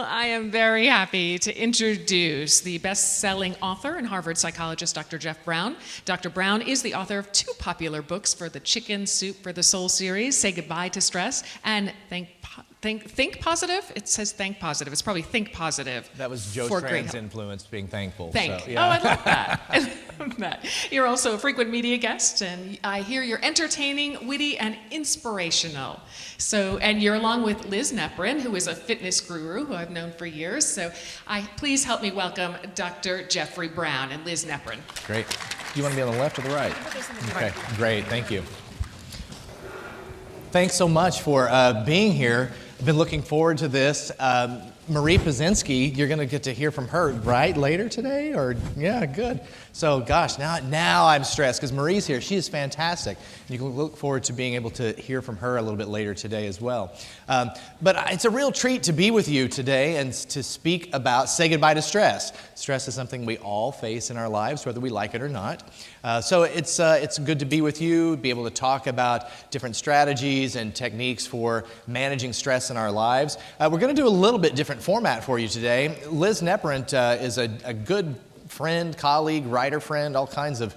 I am very happy to introduce the best-selling author and Harvard psychologist, Dr. Jeff Brown. Dr. Brown is the author of 2 popular books for the Chicken Soup for the Soul series, Say Goodbye to Stress and Think Positive? It says Think Positive. It's probably Think Positive. That was Joe Strand's influence, being thankful. So, yeah. Oh, I love that. I love that. You're also a frequent media guest, and I hear you're entertaining, witty, and inspirational. And you're along with Liz Neprin, who is a fitness guru who I've known for years. So please help me welcome Dr. Jeffrey Brown and Liz Neprin. Great. Do you want to be on the left or the right? Okay, great. Thank you. Thanks so much for being here. I've been looking forward to this. Marie Pazinski, you're going to get to hear from her, right, later today? Yeah, good. So, gosh, now I'm stressed because Marie's here. She is fantastic. You can look forward to being able to hear from her a little bit later today as well. But it's a real treat to be with you today and to speak about Say Goodbye to Stress. Stress is something we all face in our lives, whether we like it or not. So it's good to be with you, be able to talk about different strategies and techniques for managing stress in our lives. We're going to do a little bit different format for you today. Liz Neprin is a good friend, colleague, writer friend, all kinds of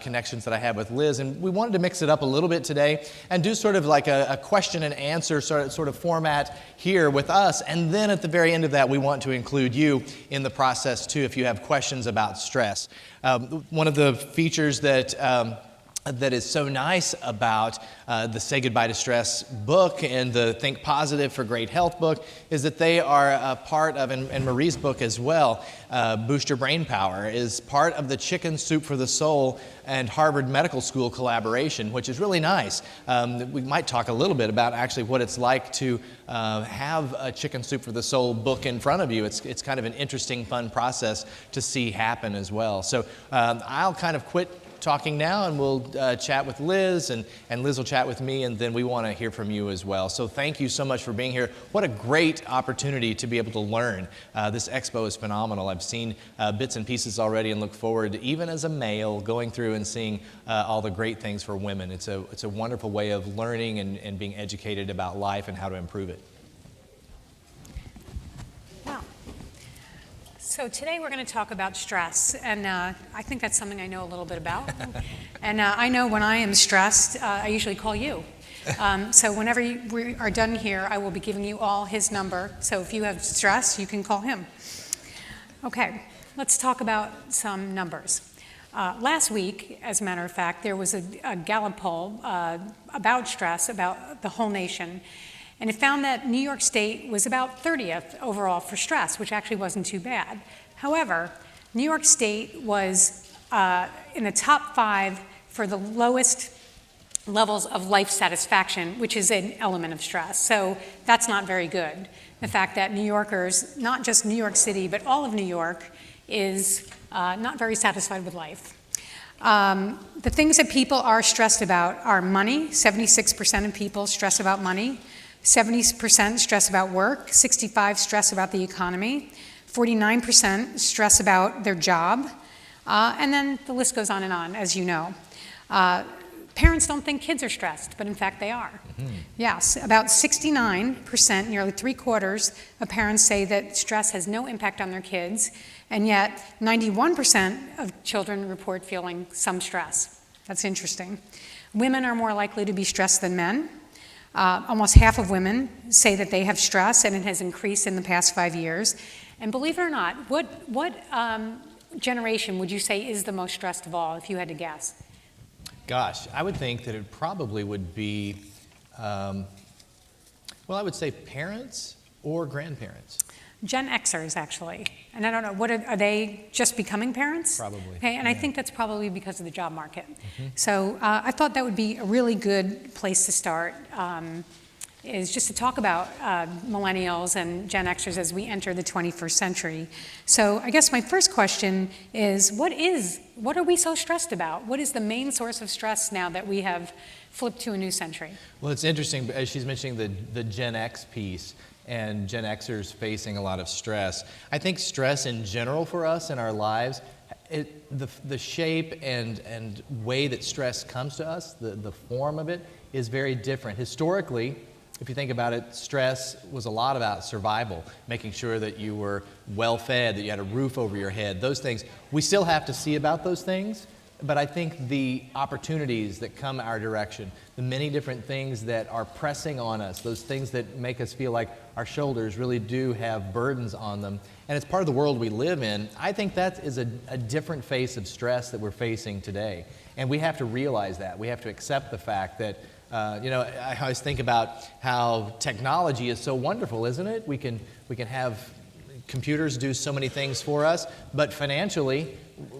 connections that I have with Liz. And we wanted to mix it up a little bit today and do sort of like a question and answer sort of format here with us. And then at the very end of that, we want to include you in the process too if you have questions about stress. One of the features that is so nice about the Say Goodbye to Stress book and the Think Positive for Great Health book is that they are a part of, and Marie's book as well, Boost Your Brain Power, is part of the Chicken Soup for the Soul and Harvard Medical School collaboration, which is really nice. We might talk a little bit about actually what it's like to have a Chicken Soup for the Soul book in front of you. It's kind of an interesting, fun process to see happen as well. So I'll kind of quit talking now, and we'll chat with Liz, and Liz will chat with me, and then we want to hear from you as well. So thank you so much for being here. What a great opportunity to be able to learn. This expo is phenomenal. I've seen bits and pieces already and look forward, even as a male, going through and seeing all the great things for women. It's a wonderful way of learning and being educated about life and how to improve it. So today we're going to talk about stress, and I think that's something I know a little bit about. And I know when I am stressed, I usually call you. So whenever we are done here, I will be giving you all his number. So if you have stress, you can call him. Okay, let's talk about some numbers. Last week, as a matter of fact, there was a Gallup poll about stress, about the whole nation. And it found that New York State was about 30th overall for stress, which actually wasn't too bad. However, New York State was in the top 5 for the lowest levels of life satisfaction, which is an element of stress. So that's not very good. The fact that New Yorkers, not just New York City, but all of New York, is not very satisfied with life. The things that people are stressed about are money. 76% of people stress about money. 70% stress about work, 65% stress about the economy, 49% stress about their job, and then the list goes on, as you know. Parents don't think kids are stressed, but in fact they are. Mm-hmm. Yes, about 69%, nearly 3/4 of parents say that stress has no impact on their kids, and yet 91% of children report feeling some stress. That's interesting. Women are more likely to be stressed than men. Almost half of women say that they have stress, and it has increased in the past 5 years. And believe it or not, what generation would you say is the most stressed of all, if you had to guess? Gosh, I would think that it probably would be, I would say parents or grandparents. Gen Xers, actually. And I don't know, are they just becoming parents? Probably. Okay, and yeah. I think that's probably because of the job market. Mm-hmm. So I thought that would be a really good place to start, is just to talk about millennials and Gen Xers as we enter the 21st century. So I guess my first question is, what are we so stressed about? What is the main source of stress now that we have flipped to a new century? Well, it's interesting, as she's mentioning the Gen X piece, and Gen Xers facing a lot of stress. I think stress in general for us in our lives, the shape and way that stress comes to us, the form of it, is very different. Historically, If you think about it, stress was a lot about survival, making sure that you were well fed, that you had a roof over your head, those things. We still have to see about those things, but I think the opportunities that come our direction, the many different things that are pressing on us, those things that make us feel like our shoulders really do have burdens on them, and it's part of the world we live in, I think that is a different face of stress that we're facing today. And we have to realize that. We have to accept the fact that I always think about how technology is so wonderful, isn't it? We can have computers do so many things for us, but financially,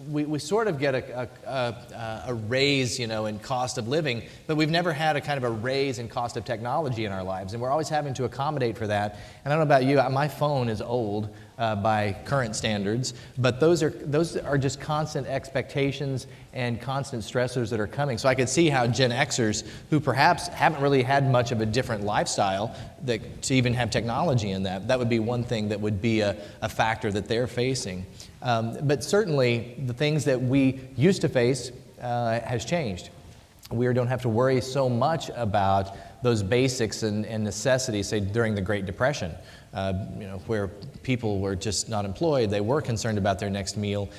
we sort of get a raise, in cost of living, but we've never had a kind of a raise in cost of technology in our lives, and we're always having to accommodate for that. And I don't know about you, my phone is old by current standards, but those are just constant expectations and constant stressors that are coming. So I could see how Gen Xers, who perhaps haven't really had much of a different lifestyle, to even have technology in that would be one thing that would be a factor that they're facing. But certainly the things that we used to face has changed. We don't have to worry so much about those basics and necessities, say during the Great Depression, where people were just not employed, they were concerned about their next meal.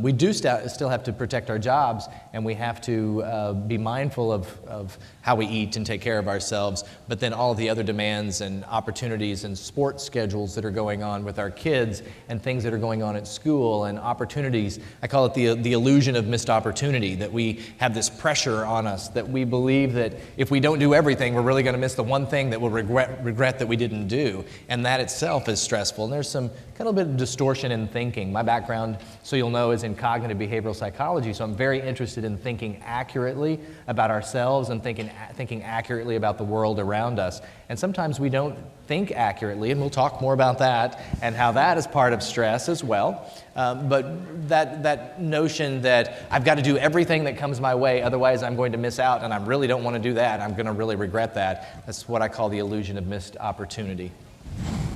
We do still have to protect our jobs, and we have to be mindful of how we eat and take care of ourselves, but then all the other demands and opportunities and sports schedules that are going on with our kids and things that are going on at school and opportunities. I call it the illusion of missed opportunity, that we have this pressure on us, that we believe that if we don't do everything, we're really going to miss the one thing that we'll regret that we didn't do. And that itself is stressful. And there's some kind of a bit of distortion in thinking. My background, so you'll know, is in cognitive behavioral psychology, so I'm very interested in thinking accurately about ourselves and thinking accurately about the world around us. And sometimes we don't think accurately, and we'll talk more about that and how that is part of stress as well. But that notion that I've got to do everything that comes my way, otherwise I'm going to miss out, and I really don't want to do that, I'm going to really regret that. That's what I call the illusion of missed opportunity.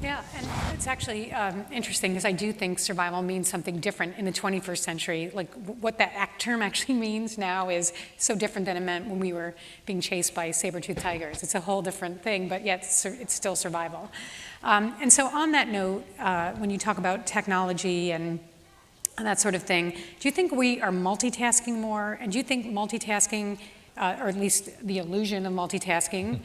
Yeah, and it's actually interesting because I do think survival means something different in the 21st century. Like what that term actually means now is so different than it meant when we were being chased by saber-toothed tigers. It's a whole different thing, but yet it's still survival. And so on that note, when you talk about technology and that sort of thing, do you think we are multitasking more? And do you think multitasking, or at least the illusion of multitasking,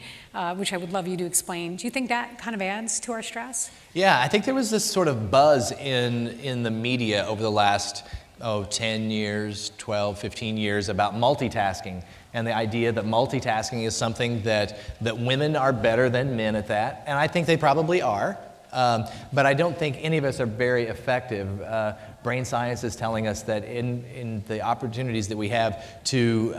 which I would love you to explain, do you think that kind of adds to our stress? Yeah, I think there was this sort of buzz in the media over the last 10 years, 12, 15 years about multitasking, and the idea that multitasking is something that women are better than men at that, and I think they probably are. But I don't think any of us are very effective. Brain science is telling us that in the opportunities that we have to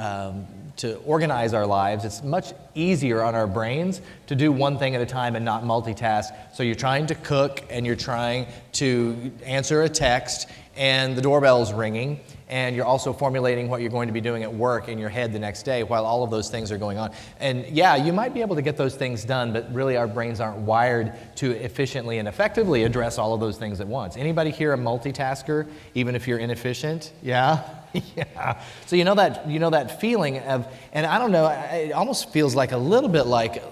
organize our lives, it's much easier on our brains to do one thing at a time and not multitask. So you're trying to cook and you're trying to answer a text and the doorbell's ringing, and you're also formulating what you're going to be doing at work in your head the next day while all of those things are going on. And yeah, you might be able to get those things done, but really our brains aren't wired to efficiently and effectively address all of those things at once. Anybody here a multitasker, even if you're inefficient? Yeah? Yeah. So you know that feeling of, and I don't know, it almost feels like a little bit like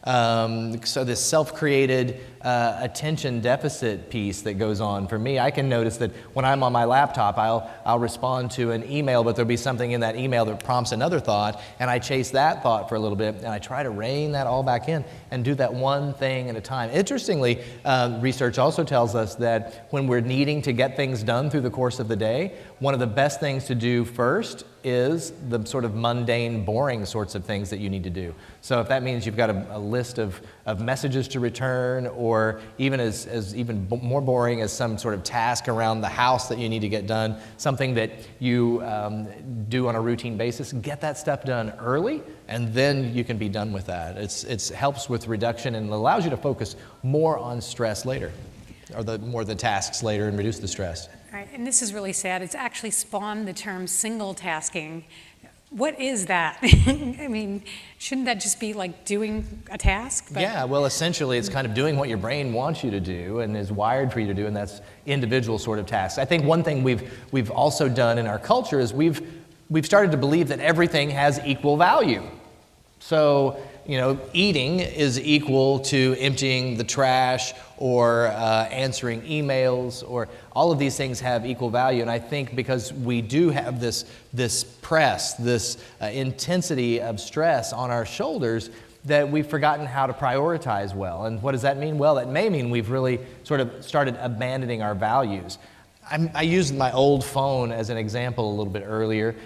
so this self-created attention deficit piece that goes on for me. I can notice that when I'm on my laptop, I'll respond to an email, but there'll be something in that email that prompts another thought, and I chase that thought for a little bit, and I try to rein that all back in and do that one thing at a time. Interestingly, research also tells us that when we're needing to get things done through the course of the day, one of the best things to do first is the sort of mundane, boring sorts of things that you need to do. So if that means you've got a list of messages to return, or even as even more boring as some sort of task around the house that you need to get done, something that you do on a routine basis, get that stuff done early, and then you can be done with that. It helps with reduction and allows you to focus more on stress later, or the tasks later, and reduce the stress. Right, and this is really sad. It's actually spawned the term single tasking. What is that? I mean, shouldn't that just be like doing a task? Yeah, well, essentially it's kind of doing what your brain wants you to do and is wired for you to do, and that's individual sort of tasks. I think one thing we've also done in our culture is we've started to believe that everything has equal value. So, eating is equal to emptying the trash or answering emails, or all of these things have equal value. And I think because we do have this press, this intensity of stress on our shoulders, that we've forgotten how to prioritize well. And what does that mean? Well, that may mean we've really sort of started abandoning our values. I used my old phone as an example a little bit earlier.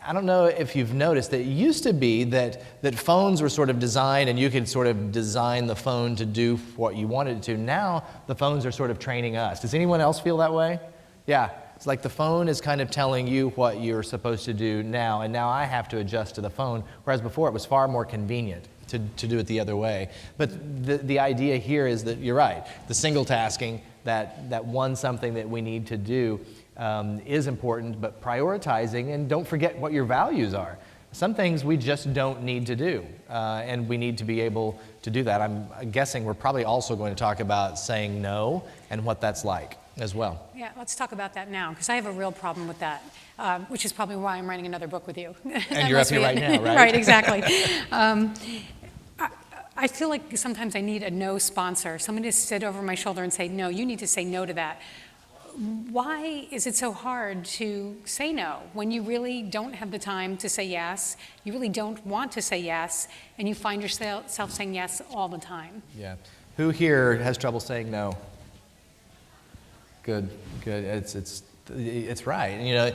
I don't know if you've noticed that it used to be that phones were sort of designed and you could sort of design the phone to do what you wanted it to. Now the phones are sort of training us. Does anyone else feel that way? Yeah. It's like the phone is kind of telling you what you're supposed to do now, and now I have to adjust to the phone, whereas before it was far more convenient to do it the other way. But the idea here is that you're right. The single tasking, that one something that we need to do is important, but prioritizing, and don't forget what your values are. Some things we just don't need to do, and we need to be able to do that. I'm guessing we're probably also going to talk about saying no and what that's like as well. Yeah, let's talk about that now, because I have a real problem with that, which is probably why I'm writing another book with you. And you're up here right now, right? Right, exactly. I feel like sometimes I need a no sponsor, someone to sit over my shoulder and say, no, you need to say no to that. Why is it so hard to say no when you really don't have the time to say yes, you really don't want to say yes, and you find yourself saying yes all the time? Yeah. Who here has trouble saying no? Good. It's right.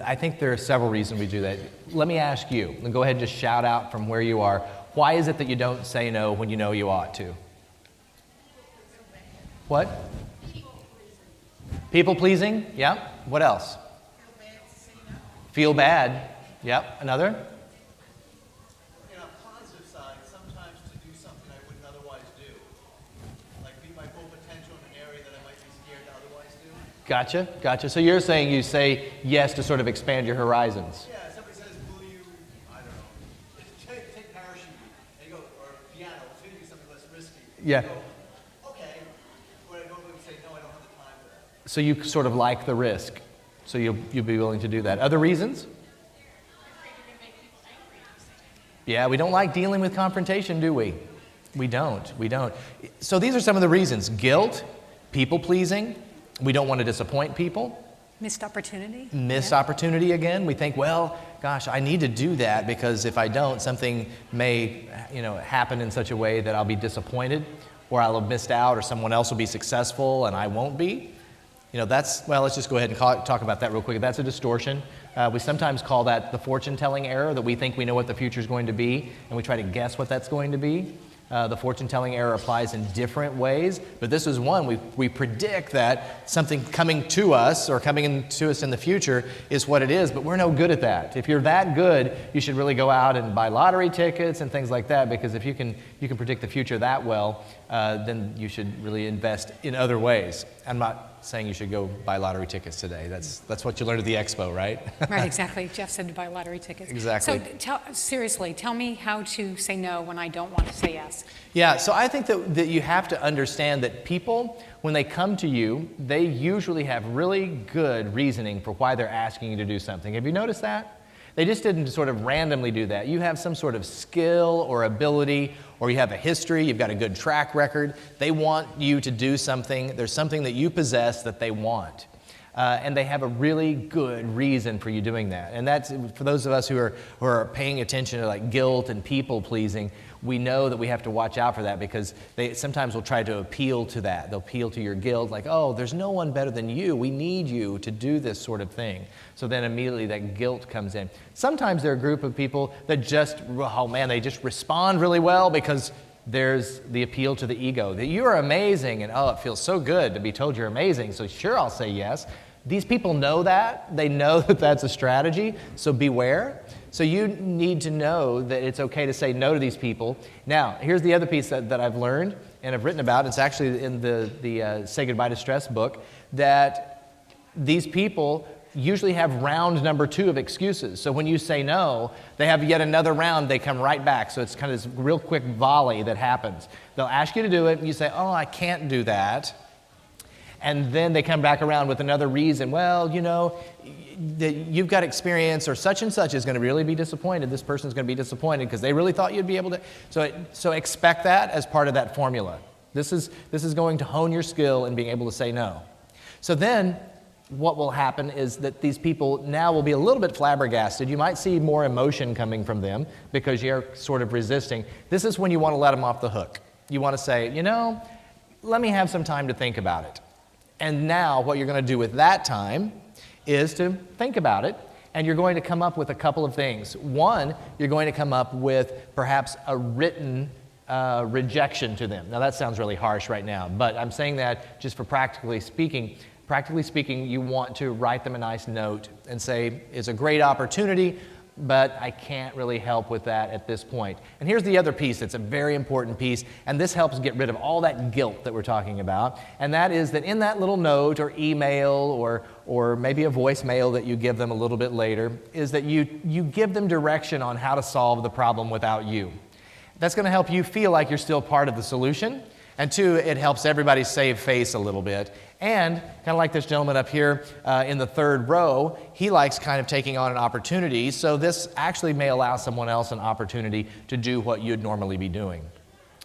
I think there are several reasons we do that. Let me ask you, and go ahead and just shout out from where you are. Why is it that you don't say no when you know you ought to? What? People pleasing? Yeah. What else? Feel bad. Yep. Another? On a positive side, sometimes to do something I wouldn't otherwise do. Like be my full potential in an area that I might be scared to otherwise do. Gotcha. So you're saying you say yes to sort of expand your horizons. Yeah, somebody says, will you, I don't know, take parachute, and you go, or piano, it's going to be something less risky. Yeah. You go, okay, but I don't really say, no, I don't have the time for that. So you sort of like the risk. So you'll be willing to do that. Other reasons? Yeah, we don't like dealing with confrontation, do we? We don't. So these are some of the reasons. Guilt, people pleasing, we don't want to disappoint people. Missed opportunity. Missed opportunity again. We think, well, gosh, I need to do that because if I don't, something may, happen in such a way that I'll be disappointed, or I'll have missed out, or someone else will be successful and I won't be. Let's just go ahead and talk about that real quick. That's a distortion. We sometimes call that the fortune-telling error, that we think we know what the future is going to be, and we try to guess what that's going to be. The fortune-telling error applies in different ways, but this is one. We predict that something coming to us or coming into us in the future is what it is, but we're no good at that. If you're that good, you should really go out and buy lottery tickets and things like that, because if you can predict the future that well, then you should really invest in other ways. I'm not saying you should go buy lottery tickets today. That's what you learned at the Expo, right? Right, exactly. Jeff said to buy lottery tickets. Exactly. So seriously, tell me how to say no when I don't want to say yes. Yeah, so I think that you have to understand that people, when they come to you, they usually have really good reasoning for why they're asking you to do something. Have you noticed that? They just didn't sort of randomly do that. You have some sort of skill or ability, or you have a history, you've got a good track record. They want you to do something. There's something that you possess that they want. And they have a really good reason for you doing that. And that's, for those of us who are paying attention to like guilt and people pleasing, we know that we have to watch out for that, because they sometimes will try to appeal to that. They'll appeal to your guilt, like, oh, there's no one better than you. We need you to do this sort of thing. So then immediately that guilt comes in. Sometimes there are a group of people that they just respond really well, because there's the appeal to the ego, that you're amazing, and oh, it feels so good to be told you're amazing, so sure, I'll say yes. These people know that. They know that that's a strategy, so beware. So you need to know that it's okay to say no to these people. Now, here's the other piece that I've learned and I've written about. It's actually in the Say Goodbye to Stress book, that these people usually have round number 2 of excuses. So when you say no, they have yet another round, they come right back. So it's kind of this real quick volley that happens. They'll ask you to do it, and you say, oh, I can't do that. And then they come back around with another reason. Well, you know, you've got experience, or such and such is going to really be disappointed. This person's going to be disappointed because they really thought you'd be able to. So expect that as part of that formula. This is going to hone your skill in being able to say no. So then what will happen is that these people now will be a little bit flabbergasted. You might see more emotion coming from them because you're sort of resisting. This is when you want to let them off the hook. You want to say, you know, let me have some time to think about it. And now what you're going to do with that time is to think about it, and you're going to come up with a couple of things. One, you're going to come up with perhaps a written rejection to them. Now that sounds really harsh right now, but I'm saying that just for practically speaking. Practically speaking, you want to write them a nice note and say, it's a great opportunity, but I can't really help with that at this point. And here's the other piece that's a very important piece, and this helps get rid of all that guilt that we're talking about, and that is that in that little note or email or maybe a voicemail that you give them a little bit later, is that you give them direction on how to solve the problem without you. That's going to help you feel like you're still part of the solution, and two, it helps everybody save face a little bit. And kind of like this gentleman up here in the third row, he likes kind of taking on an opportunity, so this actually may allow someone else an opportunity to do what you'd normally be doing.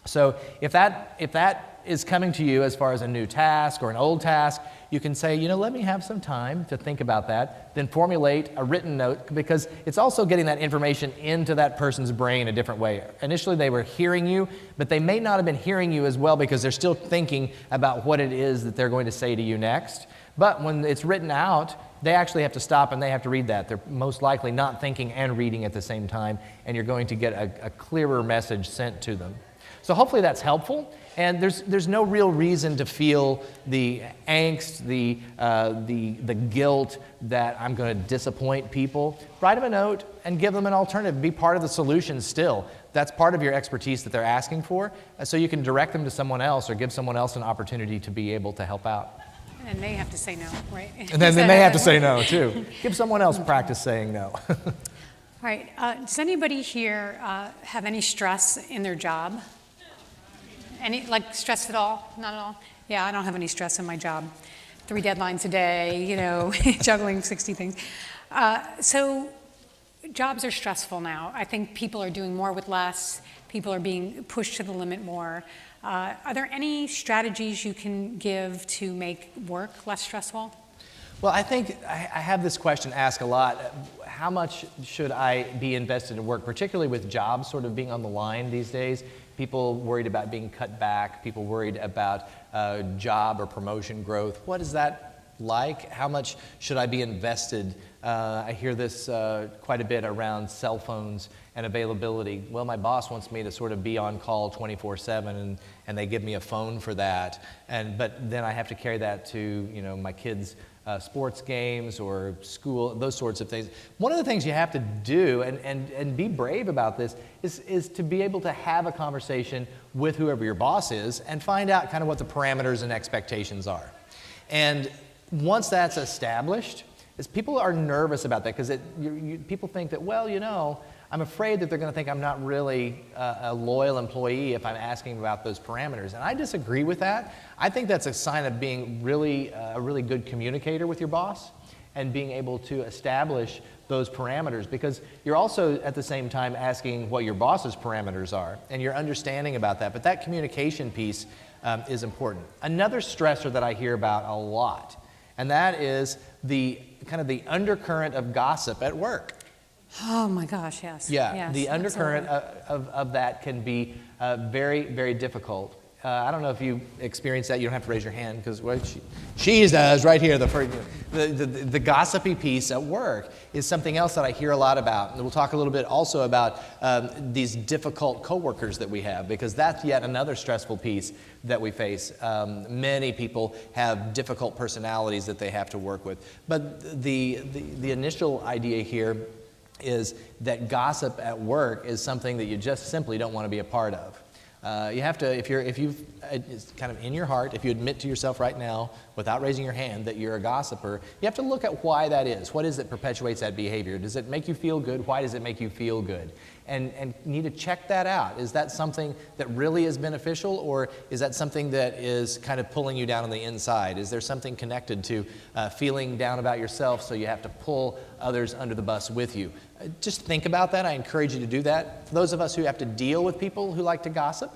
So if that is coming to you as far as a new task or an old task, you can say, you know, let me have some time to think about that, then formulate a written note, because it's also getting that information into that person's brain a different way. Initially they were hearing you, but they may not have been hearing you as well because they're still thinking about what it is that they're going to say to you next. But when it's written out, they actually have to stop and they have to read that. They're most likely not thinking and reading at the same time, and you're going to get a clearer message sent to them. So hopefully that's helpful. And there's no real reason to feel the angst, the guilt that I'm going to disappoint people. Write them a note and give them an alternative. Be part of the solution still. That's part of your expertise that they're asking for, so you can direct them to someone else or give someone else an opportunity to be able to help out. And they have to say no, right? And then they may have to say no, too. Give someone else practice saying no. All right. Does anybody here have any stress in their job? Any, like, stress at all? Not at all? Yeah, I don't have any stress in my job. 3 deadlines a day, you know, juggling 60 things. So jobs are stressful now. I think people are doing more with less. People are being pushed to the limit more. Are there any strategies you can give to make work less stressful? Well, I think I have this question asked a lot. How much should I be invested in work, particularly with jobs sort of being on the line these days? People worried about being cut back, people worried about job or promotion growth. What is that like? How much should I be invested? I hear this quite a bit around cell phones and availability. Well, my boss wants me to sort of be on call 24/7, and they give me a phone for that. But then I have to carry that to, you know, my kids' sports games or school, those sorts of things. One of the things you have to do, and be brave about this, is to be able to have a conversation with whoever your boss is and find out kind of what the parameters and expectations are. And once that's established, is people are nervous about that because people think that, well, you know, I'm afraid that they're going to think I'm not really a loyal employee if I'm asking about those parameters. And I disagree with that. I think that's a sign of being a really good communicator with your boss and being able to establish those parameters, because you're also at the same time asking what your boss's parameters are, and you're understanding about that. But that communication piece is important. Another stressor that I hear about a lot, and that is the kind of the undercurrent of gossip at work. Oh my gosh, yes. Yeah, yes, the undercurrent of that can be very, very difficult. I don't know if you experience that. You don't have to raise your hand because she does right here. The gossipy piece at work is something else that I hear a lot about. And we'll talk a little bit also about these difficult coworkers that we have, because that's yet another stressful piece that we face. Many people have difficult personalities that they have to work with. But the initial idea here is that gossip at work is something that you just simply don't want to be a part of. You have to, if you've it's kind of in your heart, if you admit to yourself right now, without raising your hand, that you're a gossiper, you have to look at why that is. What is it perpetuates that behavior? Does it make you feel good? Why does it make you feel good? and need to check that out. Is that something that really is beneficial, or is that something that is kind of pulling you down on the inside? Is there something connected to feeling down about yourself so you have to pull others under the bus with you? Just think about that. I encourage you to do that. For those of us who have to deal with people who like to gossip,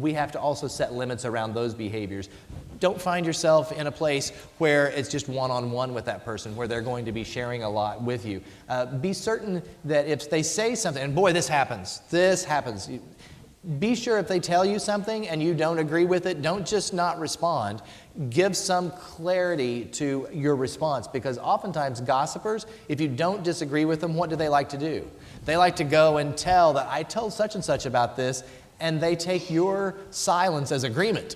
we have to also set limits around those behaviors. Don't find yourself in a place where it's just one-on-one with that person, where they're going to be sharing a lot with you. Be certain that if they say something, and boy, this happens. Be sure if they tell you something and you don't agree with it, don't just not respond. Give some clarity to your response, because oftentimes gossipers, if you don't disagree with them, what do they like to do? They like to go and tell that I told such and such about this, and they take your silence as agreement.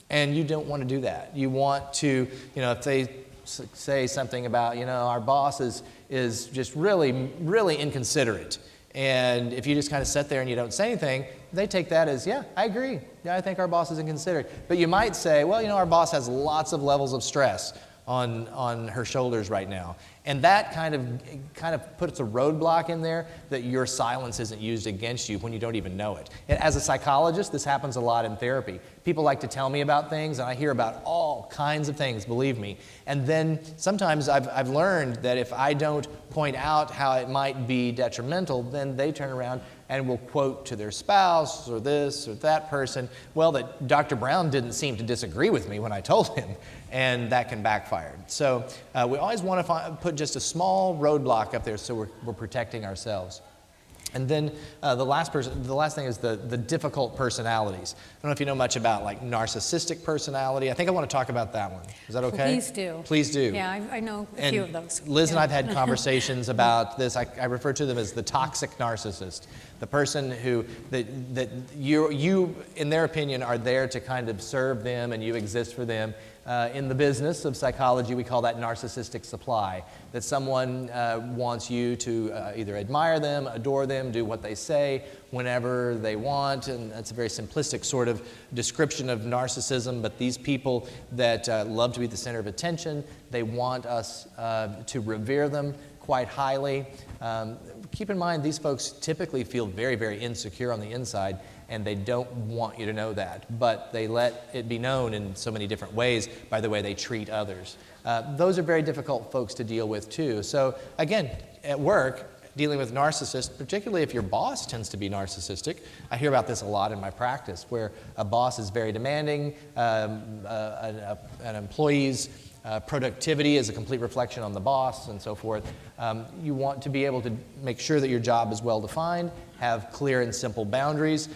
And you don't want to do that. You want to, if they say something about, our boss is just really, really inconsiderate. And if you just kind of sit there and you don't say anything, they take that as, yeah, I agree. Yeah, I think our boss is inconsiderate. But you might say, well, our boss has lots of levels of stress on her shoulders right now. And that kind of puts a roadblock in there that your silence isn't used against you when you don't even know it. And as a psychologist, this happens a lot in therapy. People like to tell me about things, and I hear about all kinds of things, believe me. And then sometimes I've learned that if I don't point out how it might be detrimental, then they turn around and will quote to their spouse or this or that person, well, that Dr. Brown didn't seem to disagree with me when I told him, and that can backfire. So we always want to put just a small roadblock up there so we're protecting ourselves. And then the last thing is the difficult personalities. I don't know if you know much about like narcissistic personality. I think I want to talk about that one. Is that okay? Please do. Please do. Yeah, I know a few of those. Liz and I have had conversations about this. I refer to them as the toxic narcissist. The person that you, in their opinion, are there to kind of serve them and you exist for them. In the business of psychology, we call that narcissistic supply, that someone wants you to either admire them, adore them, do what they say whenever they want, and that's a very simplistic sort of description of narcissism, but these people that love to be the center of attention, they want us to revere them quite highly. Keep in mind, these folks typically feel very, very insecure on the inside, and they don't want you to know that, but they let it be known in so many different ways by the way they treat others. Those are very difficult folks to deal with too. So again, at work, dealing with narcissists, particularly if your boss tends to be narcissistic, I hear about this a lot in my practice, where a boss is very demanding, an employee's productivity is a complete reflection on the boss and so forth. You want to be able to make sure that your job is well defined, have clear and simple boundaries.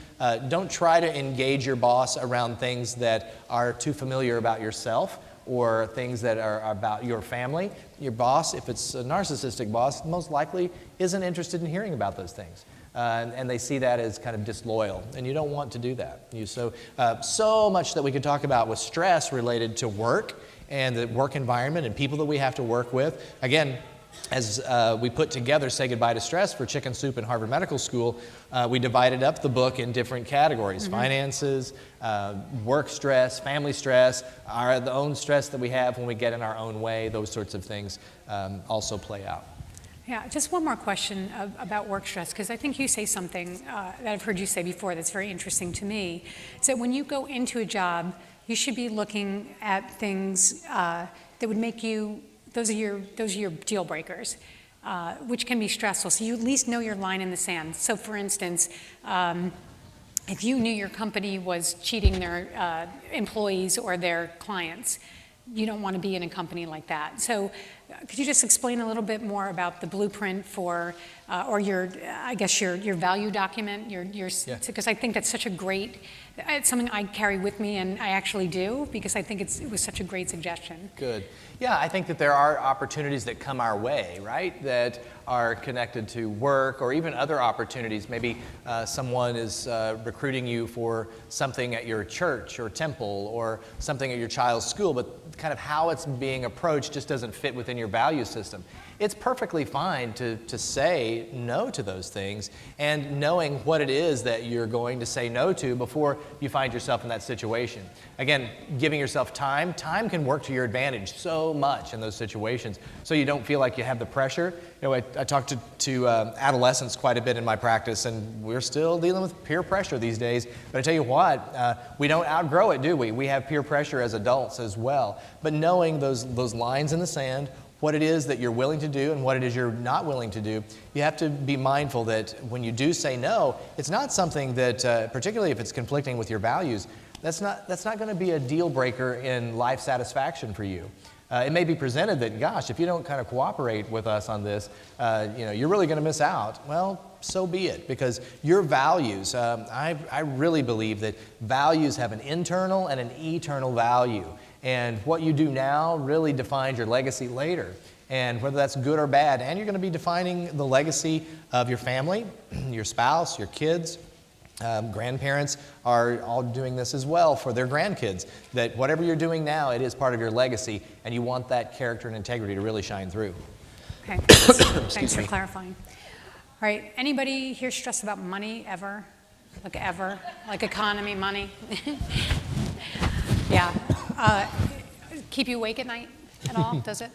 Don't try to engage your boss around things that are too familiar about yourself or things that are about your family. Your boss, if it's a narcissistic boss, most likely isn't interested in hearing about those things. And they see that as kind of disloyal, and you don't want to do that. So much that we could talk about with stress related to work and the work environment and people that we have to work with. Again, as we put together Say Goodbye to Stress for Chicken Soup in Harvard Medical School, we divided up the book in different categories: finances, work stress, family stress, the own stress that we have when we get in our own way. Those sorts of things also play out. Yeah, just one more question about work stress, because I think you say something that I've heard you say before that's very interesting to me. Is that when you go into a job, you should be looking at things that would make you, those are your deal breakers, which can be stressful. So you at least know your line in the sand. So for instance, if you knew your company was cheating their employees or their clients, you don't want to be in a company like that. So could you just explain a little bit more about the blueprint for, or your value document, because I think that's such a great, it's something I carry with me, and I actually do, because I think it was such a great suggestion. Good. Yeah, I think that there are opportunities that come our way, right, that are connected to work or even other opportunities. Maybe someone is recruiting you for something at your church or temple or something at your child's school, but kind of how it's being approached just doesn't fit within your value system. It's perfectly fine to say no to those things, and knowing what it is that you're going to say no to before you find yourself in that situation. Again, giving yourself time can work to your advantage so much in those situations, so you don't feel like you have the pressure. You know, I talk to adolescents quite a bit in my practice, and we're still dealing with peer pressure these days. But I tell you what, we don't outgrow it, do we? We have peer pressure as adults as well. But knowing those lines in the sand, what it is that you're willing to do and what it is you're not willing to do, you have to be mindful that when you do say no, it's not something that, particularly if it's conflicting with your values, that's not going to be a deal breaker in life satisfaction for you. It may be presented that, gosh, if you don't kind of cooperate with us on this, you're really going to miss out. Well, so be it, because your values, I really believe that values have an internal and an eternal value. And what you do now really defines your legacy later. And whether that's good or bad, and you're going to be defining the legacy of your family, your spouse, your kids. Grandparents are all doing this as well for their grandkids, that whatever you're doing now, it is part of your legacy, and you want that character and integrity to really shine through. Okay, thanks for clarifying. All right, anybody here stressed about money ever? Like economy, money? Yeah. Keep you awake at night at all, does it?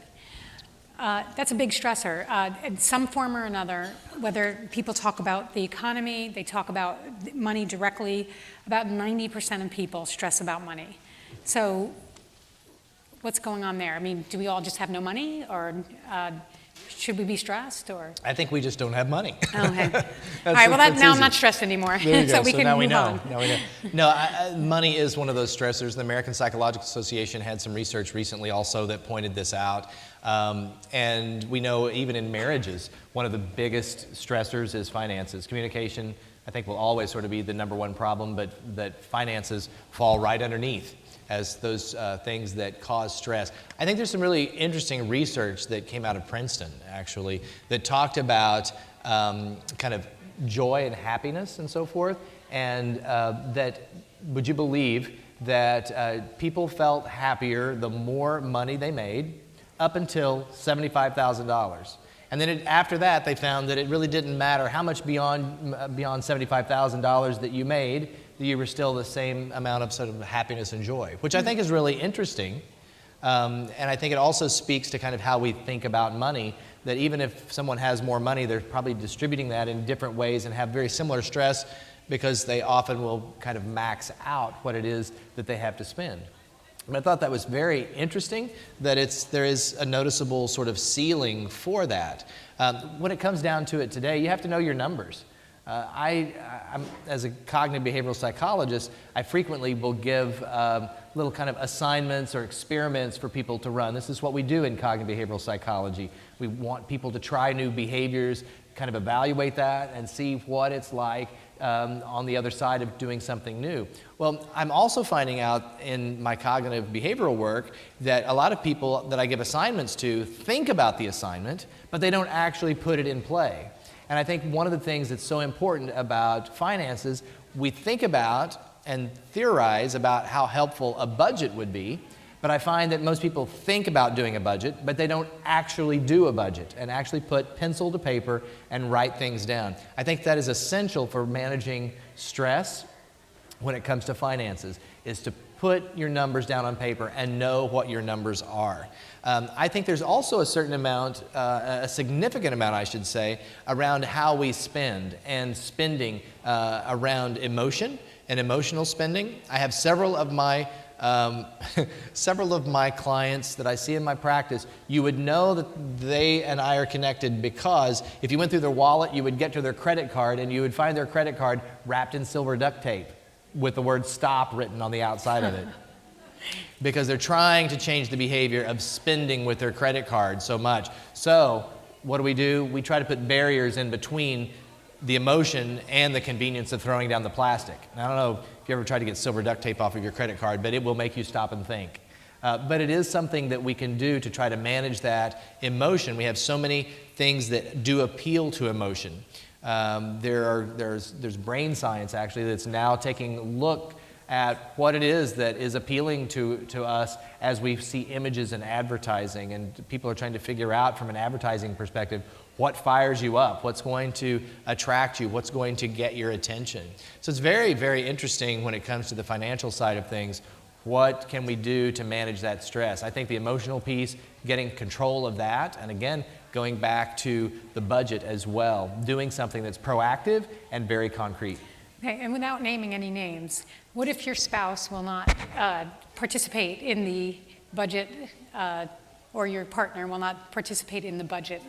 That's a big stressor. In some form or another, whether people talk about the economy, they talk about money directly, about 90% of people stress about money. So what's going on there? I mean, do we all just have no money, or should we be stressed? Or I think we just don't have money. Okay. All right, well, now I'm not stressed anymore. So we can now we move know. on. Now we know. No, money is one of those stressors. The American Psychological Association had some research recently also that pointed this out. And we know even in marriages, one of the biggest stressors is finances. Communication, I think, will always sort of be the number one problem, but that finances fall right underneath as those things that cause stress. I think there's some really interesting research that came out of Princeton, actually, that talked about kind of joy and happiness and so forth, and that, would you believe that people felt happier the more money they made up until $75,000. And then after that, they found that it really didn't matter how much beyond $75,000 that you made, that you were still the same amount of sort of happiness and joy, which I think is really interesting. And I think it also speaks to kind of how we think about money, that even if someone has more money, they're probably distributing that in different ways and have very similar stress, because they often will kind of max out what it is that they have to spend. And I thought that was very interesting, that there is a noticeable sort of ceiling for that. When it comes down to it today, you have to know your numbers. I'm, as a cognitive behavioral psychologist, I frequently will give little kind of assignments or experiments for people to run. This is what we do in cognitive behavioral psychology. We want people to try new behaviors, kind of evaluate that, and see what it's like on the other side of doing something new. Well, I'm also finding out in my cognitive behavioral work that a lot of people that I give assignments to think about the assignment, but they don't actually put it in play. And I think one of the things that's so important about finances, we think about and theorize about how helpful a budget would be, but I find that most people think about doing a budget, but they don't actually do a budget and actually put pencil to paper and write things down. I think that is essential for managing stress when it comes to finances, is to put your numbers down on paper and know what your numbers are. I think there's also a certain amount, a significant amount, I should say, around how we spend and spending around emotion and emotional spending. I have several of my clients that I see in my practice. You would know that they and I are connected because if you went through their wallet, you would get to their credit card and you would find their credit card wrapped in silver duct tape with the word stop written on the outside of it. Because they're trying to change the behavior of spending with their credit card so much. So what do? We try to put barriers in between the emotion and the convenience of throwing down the plastic. And I don't know if you ever tried to get silver duct tape off of your credit card, but it will make you stop and think. But it is something that we can do to try to manage that emotion. We have so many things that do appeal to emotion. There's brain science actually that's now taking a look at what it is that is appealing to us as we see images in advertising, and people are trying to figure out from an advertising perspective what fires you up, what's going to attract you, what's going to get your attention. So it's very, very interesting when it comes to the financial side of things. What can we do to manage that stress? I think the emotional piece, getting control of that, and again, going back to the budget as well, doing something that's proactive and very concrete. Okay, and without naming any names, what if your spouse will not participate in the budget, or your partner will not participate in the budget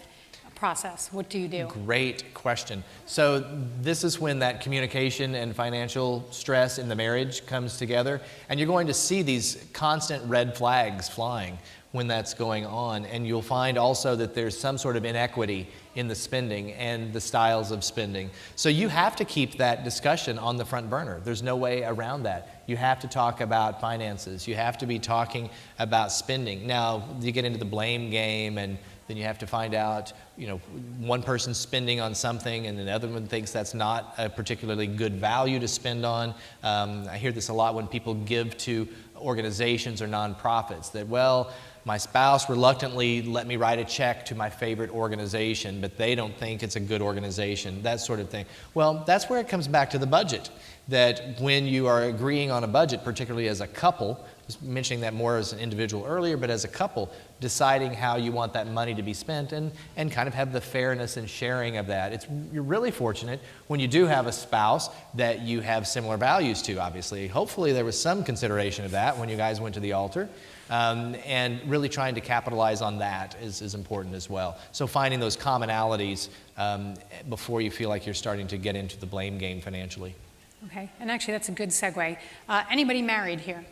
process? What do you do? Great question. So this is when that communication and financial stress in the marriage comes together, and you're going to see these constant red flags flying when that's going on, and you'll find also that there's some sort of inequity in the spending and the styles of spending. So you have to keep that discussion on the front burner. There's no way around that. You have to talk about finances. You have to be talking about spending. Now, you get into the blame game, and then you have to find out, one person's spending on something and another one thinks that's not a particularly good value to spend on. I hear this a lot when people give to organizations or nonprofits that, well, my spouse reluctantly let me write a check to my favorite organization, but they don't think it's a good organization, that sort of thing. Well, that's where it comes back to the budget, that when you are agreeing on a budget, particularly as a couple, I was mentioning that more as an individual earlier, but as a couple, deciding how you want that money to be spent and kind of have the fairness and sharing of that. You're really fortunate when you do have a spouse that you have similar values to, obviously. Hopefully there was some consideration of that when you guys went to the altar. And really trying to capitalize on that is important as well. So finding those commonalities before you feel like you're starting to get into the blame game financially. Okay, and actually that's a good segue. Anybody married here?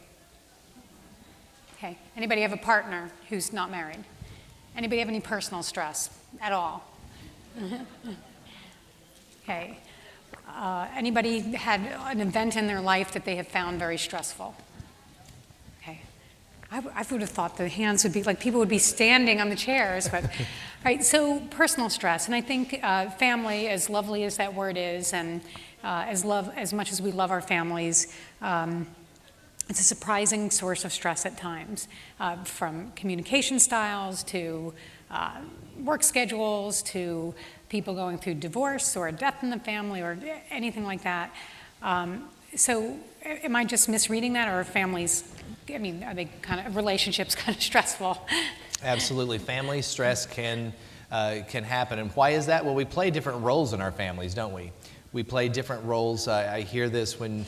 Okay, anybody have a partner who's not married? Anybody have any personal stress at all? Okay, anybody had an event in their life that they have found very stressful? Okay, I would have thought the hands would be, like people would be standing on the chairs, but, right, so personal stress, and I think family, as lovely as that word is, and as much as we love our families, it's a surprising source of stress at times, from communication styles to work schedules to people going through divorce or a death in the family or anything like that. So am I just misreading that, or are families, are they relationships kind of stressful? Absolutely. Family stress can happen. And why is that? Well, we play different roles in our families, don't we? We play different roles. I hear this when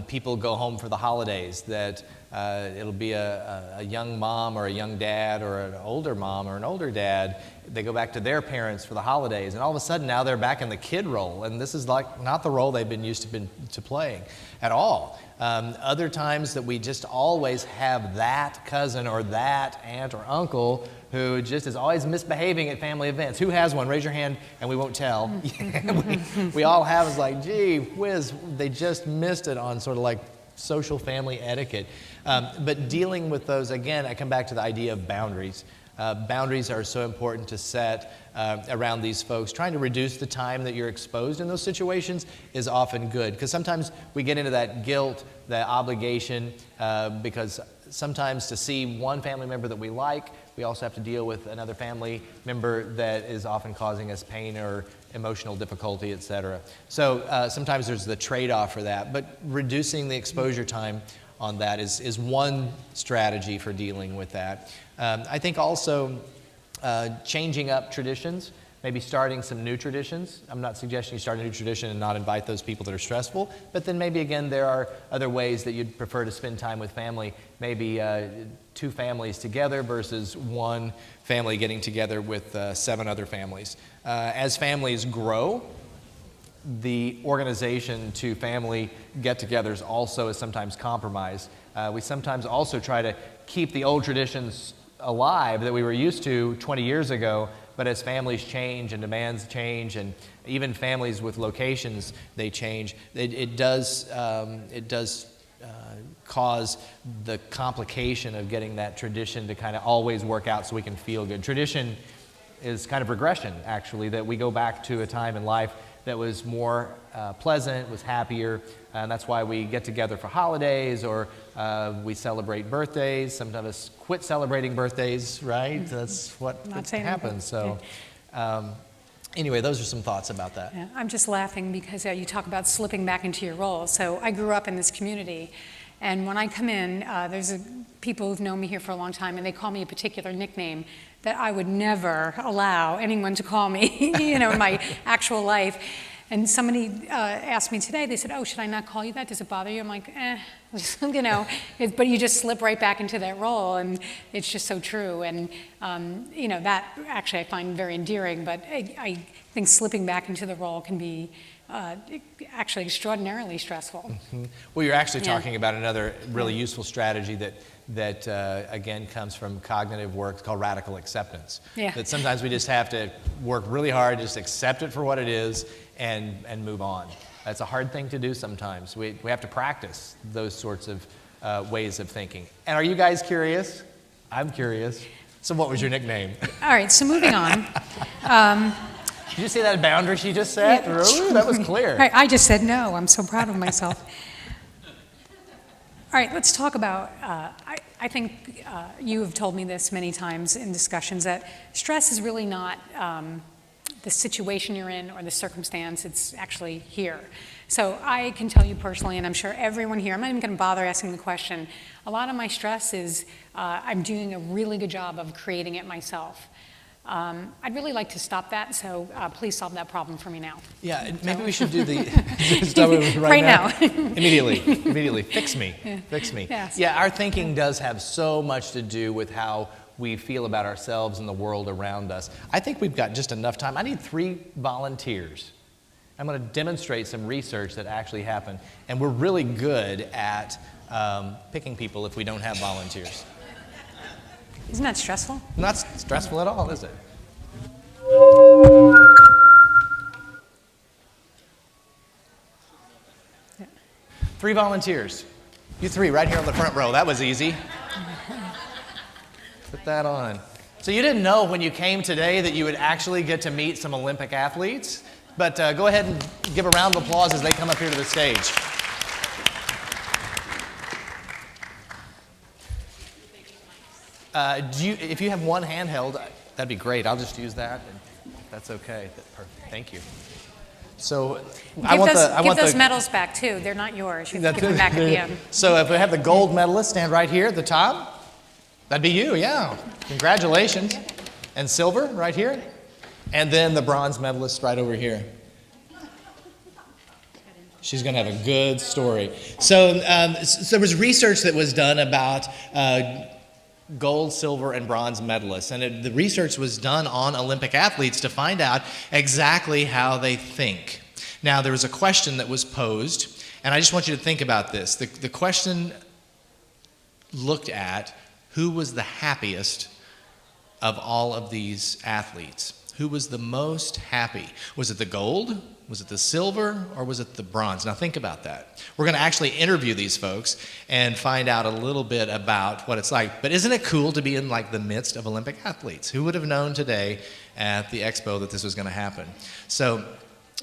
people go home for the holidays, that it'll be a young mom or a young dad or an older mom or an older dad. They go back to their parents for the holidays, and all of a sudden now they're back in the kid role, and this is like not the role they've been used to playing at all. Other times that we just always have that cousin or that aunt or uncle who just is always misbehaving at family events. Who has one? Raise your hand and we won't tell. we all have, it's like, gee whiz, they just missed it on sort of like social family etiquette. But dealing with those, again, I come back to the idea of boundaries. Boundaries are so important to set around these folks. Trying to reduce the time that you're exposed in those situations is often good, because sometimes we get into that guilt, that obligation, because sometimes to see one family member that we like, we also have to deal with another family member that is often causing us pain or emotional difficulty, etc. So sometimes there's the trade-off for that, but reducing the exposure time on that is one strategy for dealing with that. I think also changing up traditions, maybe starting some new traditions. I'm not suggesting you start a new tradition and not invite those people that are stressful, but then maybe again there are other ways that you'd prefer to spend time with family, maybe two families together versus one family getting together with 7 other families. As families grow, the organization to family get-togethers also is sometimes compromised. We sometimes also try to keep the old traditions alive that we were used to 20 years ago, but as families change and demands change, and even families with locations, they change, it does cause the complication of getting that tradition to kind of always work out so we can feel good. Tradition is kind of regression, actually, that we go back to a time in life that was more pleasant, was happier, And that's why we get together for holidays, or we celebrate birthdays. Some of us quit celebrating birthdays, right? That's what happens. So anyway, those are some thoughts about that. Yeah, I'm just laughing because you talk about slipping back into your role. So I grew up in this community, and when I come in, there's people who've known me here for a long time, and they call me a particular nickname that I would never allow anyone to call me, in my actual life. And somebody asked me today, they said, "Oh, should I not call you that? Does it bother you?" I'm like, but you just slip right back into that role, and it's just so true. And, that actually I find very endearing, but I think slipping back into the role can be actually extraordinarily stressful. Mm-hmm. Well, you're actually talking about another really useful strategy that again comes from cognitive work called radical acceptance. Yeah. That sometimes we just have to work really hard, just accept it for what it is, and move on. That's a hard thing to do sometimes. We have to practice those sorts of ways of thinking. And are you guys curious? I'm curious. So what was your nickname? All right, so moving on. Did you see that boundary she just set? Yeah. Ooh, that was clear. I just said no. I'm so proud of myself. All right, let's talk about, I think you have told me this many times in discussions, that stress is really not the situation you're in or the circumstance, it's actually here. So I can tell you personally, and I'm sure everyone here, I'm not even going to bother asking the question, a lot of my stress is I'm doing a really good job of creating it myself. I'd really like to stop that, so please solve that problem for me now. Yeah, maybe we should do the stop it right now. Immediately. Fix me. Yeah. Fix me. Yes. Yeah, our thinking does have so much to do with how we feel about ourselves and the world around us. I think we've got just enough time. I need 3 volunteers. I'm going to demonstrate some research that actually happened, and we're really good at picking people if we don't have volunteers. Isn't that stressful? Not stressful at all, is it? Yeah. 3 volunteers. You 3 right here on the front row. That was easy. Put that on. So you didn't know when you came today that you would actually get to meet some Olympic athletes, but go ahead and give a round of applause as they come up here to the stage. If you have one handheld, that'd be great. I'll just use that. That's okay. Perfect. Thank you. So give those medals back too. They're not yours. You have to give them back at the end. So if we have the gold medalist stand right here at the top, that'd be you. Yeah. Congratulations. And silver right here, and then the bronze medalist right over here. She's going to have a good story. So there was research that was done about gold, silver, and bronze medalists. And the research was done on Olympic athletes to find out exactly how they think. Now, there was a question that was posed, and I just want you to think about this. The question looked at who was the happiest of all of these athletes. Who was the most happy? Was it the gold? Was it the silver, or was it the bronze? Now think about that. We're going to actually interview these folks and find out a little bit about what it's like. But isn't it cool to be in like the midst of Olympic athletes? Who would have known today at the Expo that this was going to happen? So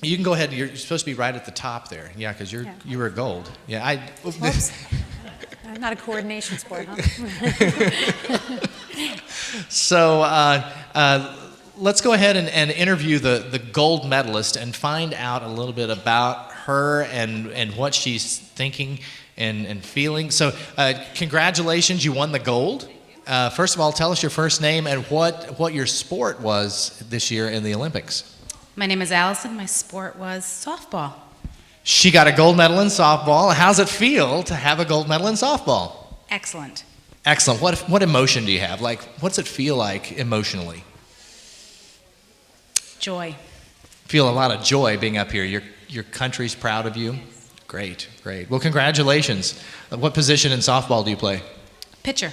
you can go ahead. You're supposed to be right at the top there. Yeah, because you were gold. Yeah, Whoops. Not a coordination sport, huh? So let's go ahead and interview the gold medalist and find out a little bit about her and what she's thinking and feeling. So congratulations, you won the gold. First of all, tell us your first name and what your sport was this year in the Olympics. My name is Allison. My sport was softball. She got a gold medal in softball. How's it feel to have a gold medal in softball? Excellent. Excellent. What emotion do you have? Like, what's it feel like emotionally? Joy. Feel a lot of joy being up here. Your country's proud of you. Great. Well, congratulations. What position in softball do you play? Pitcher.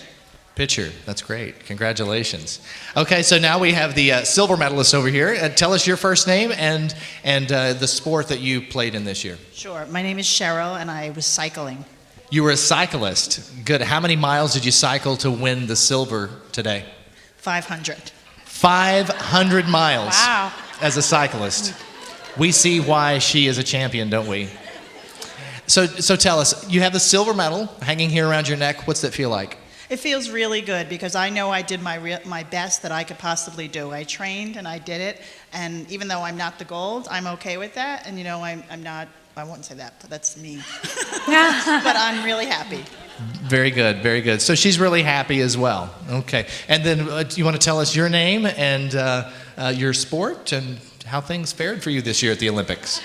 Pitcher. That's great. Congratulations. Okay, so now we have the silver medalist over here. Tell us your first name and the sport that you played in this year. Sure. My name is Cheryl, and I was cycling. You were a cyclist. Good. How many miles did you cycle to win the silver today? 500. 500 miles. Wow. As a cyclist. We see why she is a champion, don't we? So tell us, you have the silver medal hanging here around your neck. What's that feel like? It feels really good because I know I did my best that I could possibly do. I trained and I did it, and even though I'm not the gold, I'm okay with that. And I'm not. I won't say that, but that's me. But I'm really happy. Very good, very good. So she's really happy as well. Okay. And then you want to tell us your name and your sport and how things fared for you this year at the Olympics?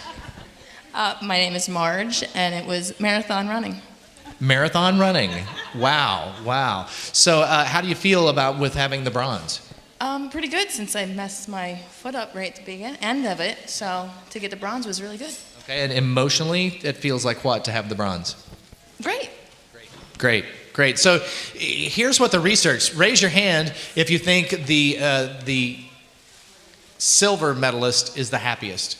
My name is Marge, and it was marathon running. Marathon running. Wow, wow. So how do you feel with having the bronze? Pretty good, since I messed my foot up right at the end of it. So to get the bronze was really good. Okay, and emotionally, it feels like what to have the bronze? Great. Great. So here's what the research. Raise your hand if you think the silver medalist is the happiest.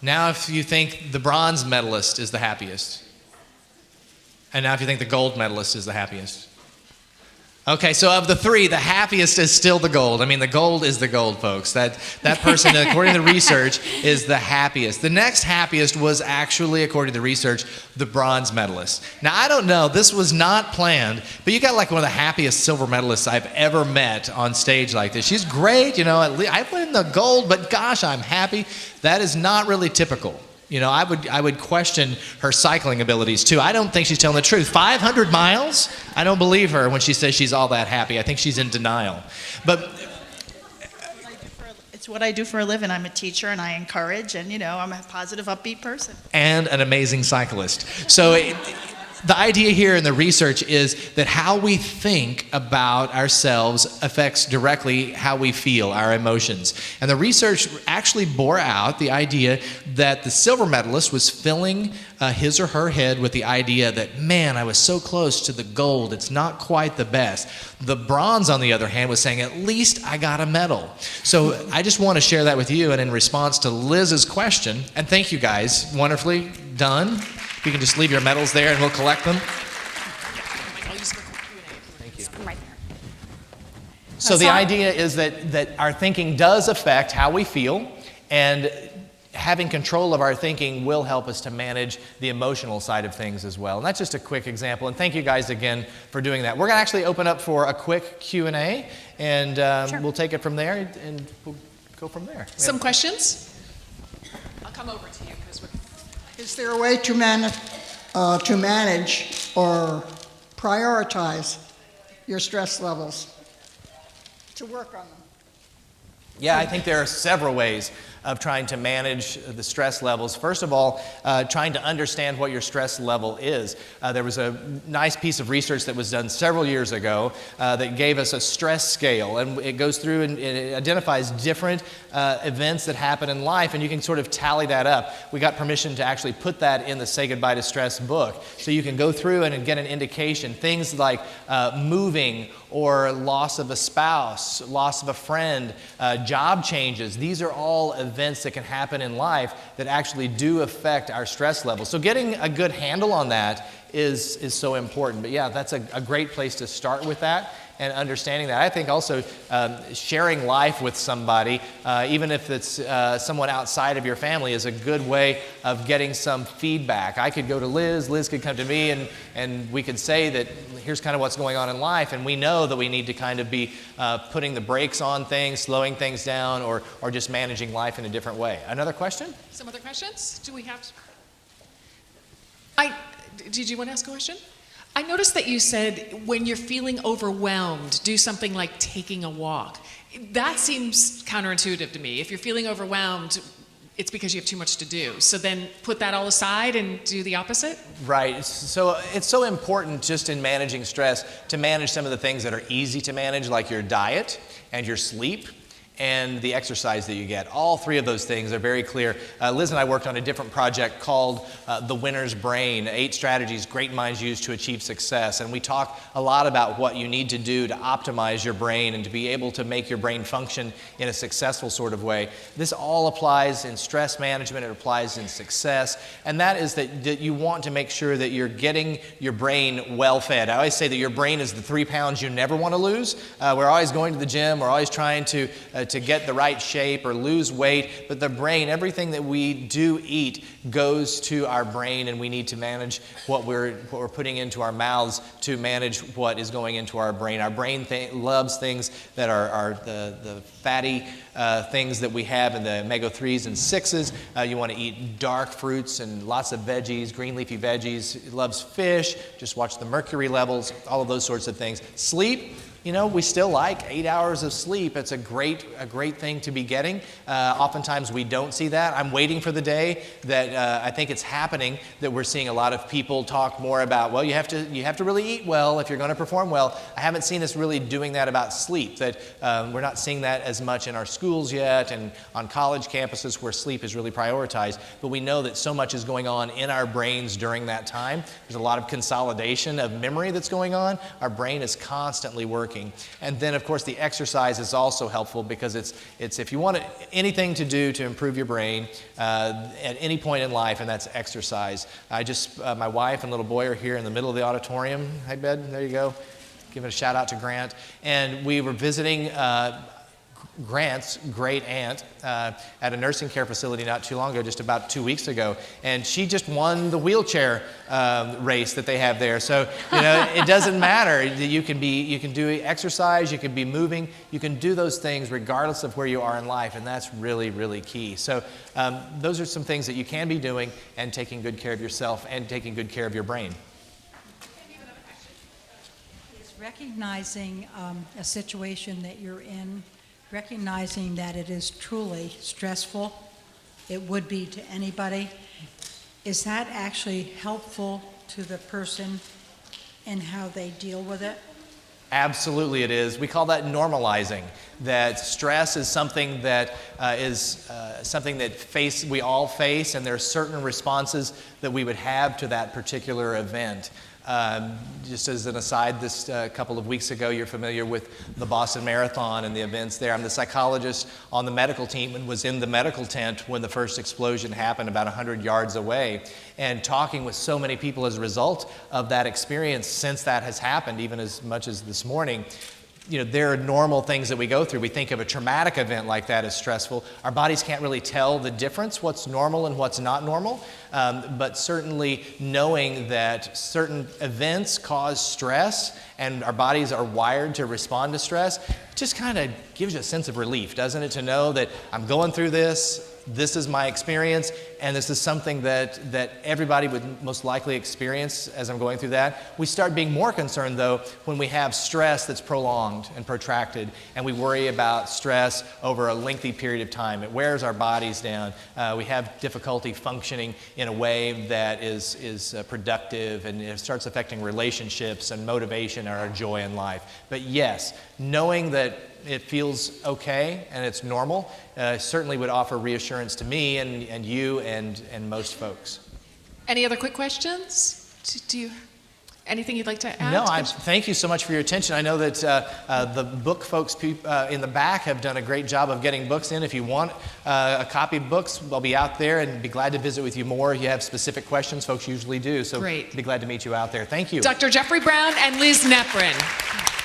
Now if you think the bronze medalist is the happiest. And now if you think the gold medalist is the happiest. Okay, so of the three, the happiest is still the gold. I mean, the gold is the gold, folks. That person, according to the research, is the happiest. The next happiest was actually, according to the research, the bronze medalist. Now, I don't know, this was not planned, but you got like one of the happiest silver medalists I've ever met on stage like this. She's great, I win the gold, but gosh, I'm happy. That is not really typical. I would question her cycling abilities too. I don't think she's telling the truth. 500 miles? I don't believe her when she says she's all that happy. I think she's in denial. But It's what I do for a living. I'm a teacher and I encourage, and I'm a positive, upbeat person. and an amazing cyclist. So the idea here in the research is that how we think about ourselves affects directly how we feel, our emotions. And the research actually bore out the idea that the silver medalist was filling his or her head with the idea that, man, I was so close to the gold, it's not quite the best. The bronze, on the other hand, was saying, at least I got a medal. So I just want to share that with you, and in response to Liz's question, and thank you guys, wonderfully done. You can just leave your medals there and we'll collect them. Thank you. Right there. So the idea is that our thinking does affect how we feel, and having control of our thinking will help us to manage the emotional side of things as well. And that's just a quick example. And thank you guys again for doing that. We're going to actually open up for a quick Q&A, and Sure. we'll take it from there, and we'll go from there. Some questions? I'll come over to you because we're... Is there a way to manage or prioritize your stress levels, to work on them? Yeah, I think there are several ways of trying to manage the stress levels. First of all, trying to understand what your stress level is. There was a nice piece of research that was done several years ago that gave us a stress scale, and it goes through and it identifies different events that happen in life, and you can sort of tally that up. We got permission to actually put that in the Say Goodbye to Stress book, so you can go through and get an indication. Things like moving, or loss of a spouse, loss of a friend, job changes. These are all events that can happen in life that actually do affect our stress levels. So getting a good handle on that is so important. But yeah, that's a great place to start with that, and understanding that. I think also sharing life with somebody, even if it's someone outside of your family, is a good way of getting some feedback. I could go to Liz could come to me, and we could say that here's kind of what's going on in life, and we know that we need to kind of be putting the brakes on things, slowing things down, or just managing life in a different way. Another question? Some other questions? Do we have... Did you want to ask a question? I noticed that you said when you're feeling overwhelmed, do something like taking a walk. That seems counterintuitive to me. If you're feeling overwhelmed, it's because you have too much to do. So then put that all aside and do the opposite? Right. So it's so important just in managing stress to manage some of the things that are easy to manage, like your diet and your sleep and the exercise that you get. All three of those things are very clear. Liz and I worked on a different project called The Winner's Brain, 8 strategies great minds use to achieve success. And we talk a lot about what you need to do to optimize your brain and to be able to make your brain function in a successful sort of way. This all applies in stress management, it applies in success, and that is that you want to make sure that you're getting your brain well fed. I always say that your brain is the 3 pounds you never want to lose. We're always going to the gym, we're always trying to to get the right shape or lose weight, but the brain, everything that we do eat goes to our brain, and we need to manage what we're putting into our mouths to manage what is going into our brain. Our brain loves things that are the fatty things that we have in the omega-3s and 6s. You want to eat dark fruits and lots of veggies, green leafy veggies. It loves fish. Just watch the mercury levels, all of those sorts of things. Sleep. You know, we still like 8 hours of sleep. It's a great thing to be getting. Oftentimes we don't see that. I'm waiting for the day that I think it's happening, that we're seeing a lot of people talk more about, well, you have to really eat well if you're going to perform well. I haven't seen us really doing that about sleep, that we're not seeing that as much in our schools yet and on college campuses where sleep is really prioritized. But we know that so much is going on in our brains during that time. There's a lot of consolidation of memory that's going on. Our brain is constantly working. And then, of course, the exercise is also helpful, because it's if you want anything to do to improve your brain at any point in life, and that's exercise. My wife and little boy are here in the middle of the auditorium. Hi, Ben. There you go. Give it a shout out to Grant. And we were visiting Grant's great aunt at a nursing care facility not too long ago, just about 2 weeks ago, and she just won the wheelchair race that they have there. So it doesn't matter. You can do exercise, you can be moving, you can do those things regardless of where you are in life, and that's really, really key. So those are some things that you can be doing and taking good care of yourself and taking good care of your brain. Is recognizing a situation that you're in, recognizing that it is truly stressful, it would be to anybody, is that actually helpful to the person in how they deal with it? Absolutely it is. We call that normalizing, that stress is something that we all face, and there are certain responses that we would have to that particular event. Just as an aside, this couple of weeks ago, you're familiar with the Boston Marathon and the events there. I'm the psychologist on the medical team and was in the medical tent when the first explosion happened about 100 yards away, and talking with so many people as a result of that experience since that has happened, even as much as this morning. There are normal things that we go through. We think of a traumatic event like that as stressful. Our bodies can't really tell the difference, what's normal and what's not normal. But certainly knowing that certain events cause stress and our bodies are wired to respond to stress just kind of gives you a sense of relief, doesn't it? To know that I'm going through this is my experience, and this is something that everybody would most likely experience as I'm going through that. We start being more concerned, though, when we have stress that's prolonged and protracted, and we worry about stress over a lengthy period of time. It wears our bodies down. We have difficulty functioning in a way that is productive, and it starts affecting relationships and motivation and our joy in life. But yes, knowing that it feels okay and it's normal certainly would offer reassurance to me and you and most folks. Any other quick questions? Do you anything you'd like to add? No, thank you so much for your attention. I know that the book folks in the back have done a great job of getting books in. If you want a copy of books, I'll be out there and be glad to visit with you more. If you have specific questions, folks usually do. So Great. Be glad to meet you out there. Thank you. Dr. Jeffrey Brown and Liz Neprin.